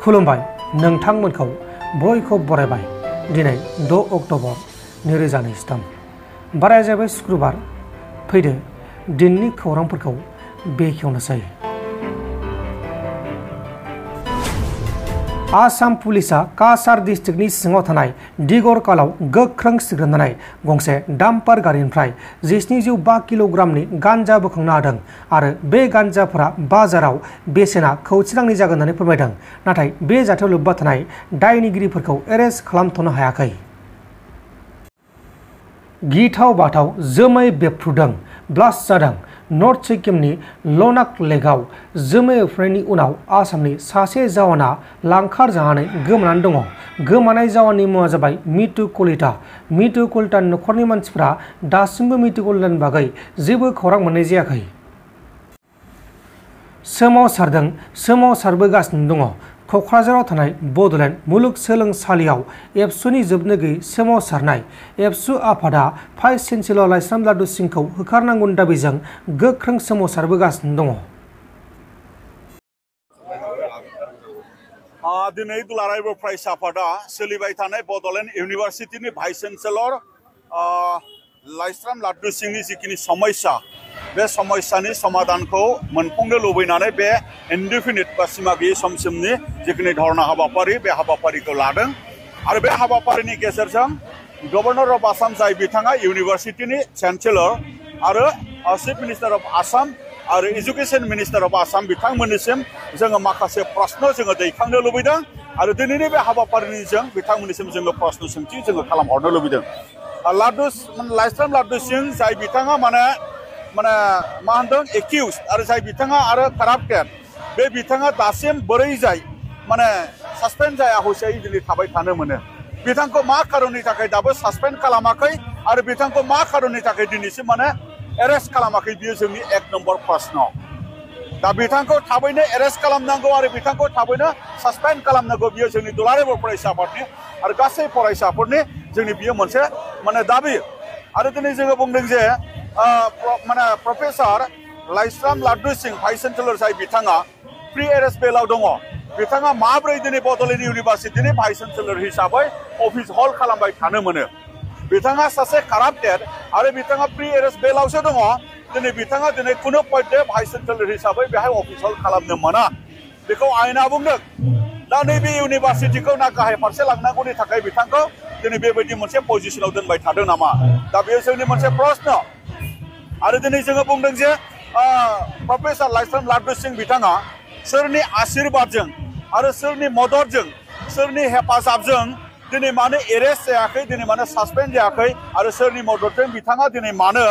खुलुमबाय नोंथांमोनखौ बयखौ बरायबाय दिनै 6 अक्ट'बर 2023 बाराया जाबाय शुक्रबार फैदो दिननि खौरांफोरखौ बेखेवनोसै। आसाम पुलिसा काछार डिस्ट्रिक्टनि सिङाव थानाय दिगरकालाव गोख्रों सिग्रोमनानै गंसे डाम्पार गारिनिफ्राय 1705 किल'ग्रामनि गान्जा बोखांनो हादों आरो बे गान्जाफोरा बाजाराव बेसेना खौथि रांनि जागोन होननानै फोरमायदों। नाथाय बे जाथायाव लोब्बा थानाय दायनिगिरिफोरखौ एरेस्ट खालामथ'नो हायाखै। गिथाव बाथाव जोमै बेफ्रुदों, ब्लास्ट जादों। नर्थ सिक्किमनि लनाक लेकआव जोमै बेफ्रुनायनि उनाव आसामनि सासे जवाना लांखार जानानै गोमानानै दङ। गोमानाय जवाननि मुङा जाबाय मितु कलिता। मितु कलितानि न'खरनि मानसिफ्रा दासिमबो मितु कलितानि बागै जेबो खौरां मोननाय जायाखै। सोमावसारबोगासिनो दङ। क'क्राझाराव थानाय बड'लेण्ड मुलुगसोलोंसालियाव एबसुनि जोबनो गैयै सोमावसारनाय। एबसु आफादा भाइस चेन्सेलर लाइस्राम लादु सिंहखौ होखारनांगौनि दाबिजों गोख्रों सोमावसारबोगासिनो दङ। दिनै दुलाराय बर' फरायसा आफादा सोलिबाय थानाय बड'लेण्ड इउनिभारसिटिनि भाइस चेन्सेलर लाइस्राम लादु सिंहनि जिखिनि समस्या बे समस्यानि समाधानखौ मोनफुंनो लुबैनानै बे इनडिफिनिट बा सिमा गैयै समसिमनि जिखिनि धरना हाबाफारि बे हाबाफारिखौ लादों आरो बे हाबाफारिनि गेजेरजों गभर्नर अफ आसाम जाय बिथाङा इउनिभारसिटिनि चेन्सेलर आरो चिफ मिनिस्टार अफ आसाम आरो इडुकेसन मिनिस्टार अफ आसाम बिथांमोननिसिम जोङो माखासे प्रश्न जोङो दैखांनो लुबैदों आरो दिनैनि बे हाबाफारिजों बिथांमोननिसिम जोङो प्रश्न सोंथि जोङो खालामहरनो लुबैदों। लाइस्राम लादु सिंह जाय बिथाङा मा होनदों एक्यूज आरो जाय बिथाङा आरो काराप्टेड बे बिथाङा दासिम बोरै जाय सासपेन्ड जाया हसियायै दिनै थाबाय थानो मोनो। बिथांखौ मा खारननि थाखाय दाबो सासपेन्ड खालामाखै आरो बिथांखौ मा खारननि थाखाय दिनैसिम एरेस्ट खालामाखै बियो जोंनि 1 नम्बर प्रश्न। दा बिथांखौ थाबैनो एरेस्ट खालामनांगौ आरो बिथांखौ थाबैनो सासपेन्ड खालामनांगौ बियो जोंनि दुलाराय बर' फरायसा आफादनि आरो गासै फरायसाफोरनि जोंनि बियो मोनसे दाबि। आरो दिनै जोङो बुंदों जे प्रफेसार लाइस्राम लादु सिंह भाइस चेन्सेलर जाय बिथाङा प्रि एरेस्ट बेलाव दङ बिथाङा माब्रै दिनै बड'लेण्ड इउनिभारसिटिनि भाइस चेन्सेलर हिसाबै अफिस हल्ड खालामबाय थानो मोनो। बिथाङा सासे काराप्टेड आरो बिथाङा प्रि एरेस्ट बेलावसो दङ। दिनै बिथाङा दिनै खुनु पइन्ट भाइस चेन्सेलर हिसाबै बेहाय अफिस हल्ड खालामनो मोना बेखौ आयेना बुंदों। दा नैबे इउनिभारसिटिखौ ना गाहाय फारसे लांनांगौनि थाखाय बिथांखौ दिनै बेबायदि मोनसे पजिसनाव दोनबाय थादों नामा? दा बेयो जोंनि मोनसे प्रश्न। आरो दिनै जोङो बुंदों जे प्रफेसार लाइस्राम लादु सिंह बिथाङा सोरनि आशीर्बादजों आरो सोरनि मददजों सोरनि हेफाजाबजों दिनै मानो एरेस्ट जायाखै, दिनै मानो सासपेन्ड जायाखै आरो सोरनि मददजों बिथाङा दिनै मानो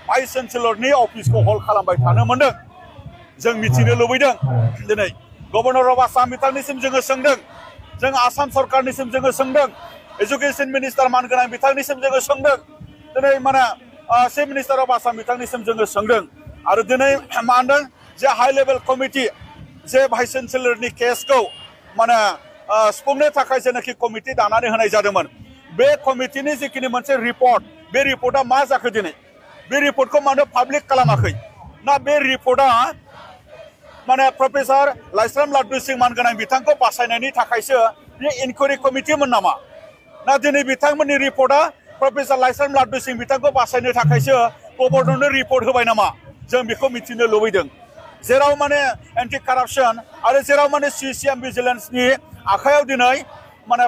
भाइस चेन्सेलरनि अफिसखौ हल्ड खालामबाय थानो मोनदों जों मिथिनो लुबैदों। दिनै गभर्नर अफ आसाम बिथांनिसिम जोङो सोंदों, जों आसाम सरकारनिसिम जोङो सोंदों, एजुकेसन मिनिस्टार मानगोनां बिथांनिसिम जोङो सोंदों, दिनै चिफ मिनिस्टार अफ आसाम बिथांनिसिम जोङो सोंदों आरो दिनै मा होनदों जे हाइ लेभेल कमिटि जे भाइस चेन्सेलरनि केसखौ सुफुंनो थाखाय जेनाखि कमिटि दानानै होनाय जादोंमोन बे कमिटिनि जिखिनि मोनसे रिपर्ट बे रिपर्टआ मा जाखो दिनै बे रिपर्टखौ मानो पाब्लिक खालामाखै? ना बे रिपर्टआ प्रफेसार लाइस्राम लादु सिंह मानगोनां बिथांखौ बासायनायनि थाखायसो बे इनकुवारि कमिटिमोन नामा? ना दिनै बिथांमोननि रिपर्टआ प्रफेसार लाइस्राम लादु सिंह बिथांखौ बासायनो थाखायसो गभर्नरनो रिपर्ट होबाय नामा? जों बेखौ मिथिनो लुबैदों। जेराव एन्टि कारापसन आरो जेराव सिसिएम भिजिलेन्सनि आखायाव दिनै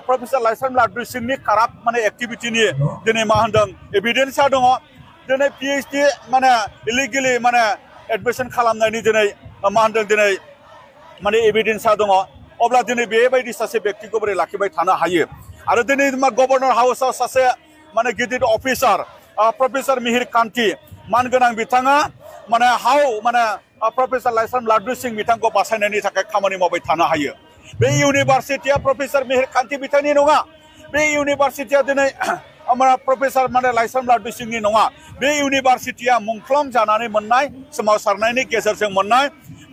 प्रफेसार लाइस्राम लादु सिंहनि काराप्ट एक्टिभिटिनि दिनै मा होनदों एभिडेन्सआ दङ। दिनै पिएइचडि इलिगेलि एडमिसन खालामनायनि दिनै मा होनदों दिनै एभिडेन्सआ दङ। अब्ला दिनै बेबायदि सासे बेक्तिखौ बोरै लाखिबाय थानो हायो? आरो दिनै गभर्नर हाउसआव सासे गिदिर अफिसार प्रफेसार मिहिर कान्ति मानगोनां बिथाङा हाउ प्रफेसार लाइस्राम लादु सिंह बिथांखौ बासायनायनि थाखाय खामानि मावबाय थानो हायो? बे इउनिभारसिटिया प्रफेसार मिहिर कान्ति बिथांनि नङा। बे इउनिभारसिटिया दिनै प्रफेसार लाइस्राम लादु सिंहनि नङा। बे इउनिभारसिटिया मुंख्लं जानानै मोननाय सोमावसारनायनि गेजेरजों मोननाय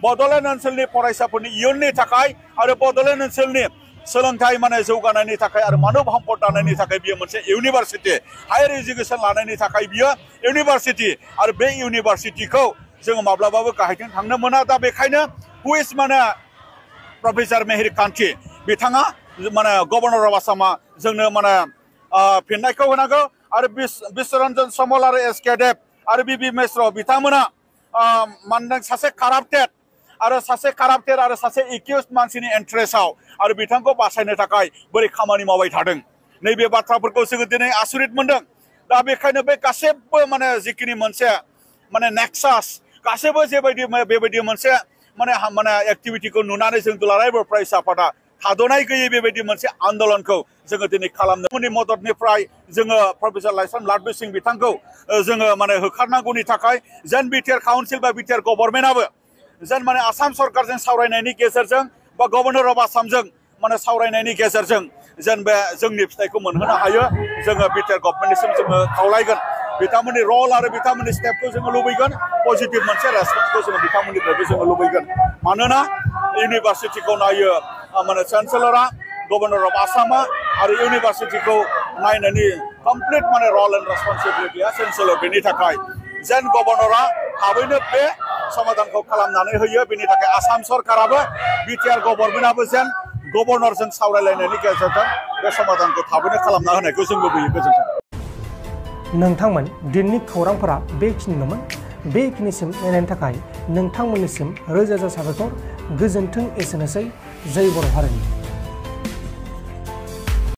बड'लेण्ड ओनसोलनि फरायसाफोरनि इयुननि थाखाय आरो बड'लेण्ड ओनसोलनि सोलोंथाइ जौगानायनि थाखाय आरो मानब सम्पद दानायनि थाखाय बियो मोनसे इउनिभारसिटि हायार एजुकेसन लानायनि थाखाय बियो इउनिभारसिटि आरो बे इउनिभारसिटिखौ जोङो माब्लाबाबो गाहायथिं थांनो मोना। दा बेखायनो हुइस प्रफेसार मिहिर कान्ति बिथाङा माने गभर्नर अफ आसामा जोंनो माने फिननायखौ होनांगौ आरो बिश्वरन्जन समल आरो एस.के. देब आरो बि मिश्र बिथांमोना मानदों सासे काराप्टेड आरो सासे एक्यूज मानसिनि इन्ट्रेस्टआव आरो बिथांखौ बासायनो थाखाय बोरै खामानि मावबाय थादों नैबे बाथ्राफोरखौ जोङो दिनै आसुरित मोनदों दा बेखायनो बे गासैबो माने जिखिनि मोनसे माने नेक्सास गासैबो जेबायदि बेबायदि मोनसे माने एक्टिभिटिखौ नुनानै जों दुलाराय बर' फरायसा आफादा थाद'नाय गैयै बेबायदि मोनसे आन्दोलनखौ जोङो दिनै खालामनो मददनिफ्राय जोङो प्रफेसर लाइसम लाडु सिं बिथांखौ जोङो माने होखारनांगौनि थाखाय जेन बिटिआर काउन्सिल बा बिटिआर गभर्नमेन्टआबो जेन माने आसाम सरकारजों सावरायनायनि गेजेरजों बा गभर्नर अफ आसामजों माने सावरायनायनि गेजेरजों जेन बे जोंनि फिथाइखौ मोनहोनो हायो जोङो बिटिआर गभर्नमेन्टनिसिम जोङो खावलायगोन बिथांमोननि रल आरो बिथांमोननि स्टेपखौ जोङो लुबैगोन पजिटिभ मोनसे रेसपन्सखौ जोङो बिथांमोननिफ्रायबो जोङो लुबैगोन मानोना इउनिभार्सिटिखौ नायो माने चेन्सेलरा गभर्नर अफ आसामा आरो इउनिभार्सिटिखौ नायनायनि कमप्लिट माने रल एन्ड रेसपन्सिबिलिटिया चेन्सेलर बेनि थाखाय जेन गभर्नरा थाबैनो बे समाधानखौ खालामनानै होयो बेनि थाखाय आसाम सरकाराबो बिटिआर गभर्नमेन्टआबो जेन गभर्नरजों सावरायलायनायनि गेजेरजों बे समाधानखौ थाबैनो खालामना होनायखौ जों लुबैयो गोजोन्थों। नोंथांमोन दिननि खौरांफोरा बेखिनिल'मोन बेखिनिसिम नायनायनि थाखाय नोंथांमोननिसिम रोजा रोजा साबायखर गोजोन्थों एसेनोसै जय बर' हारिनि।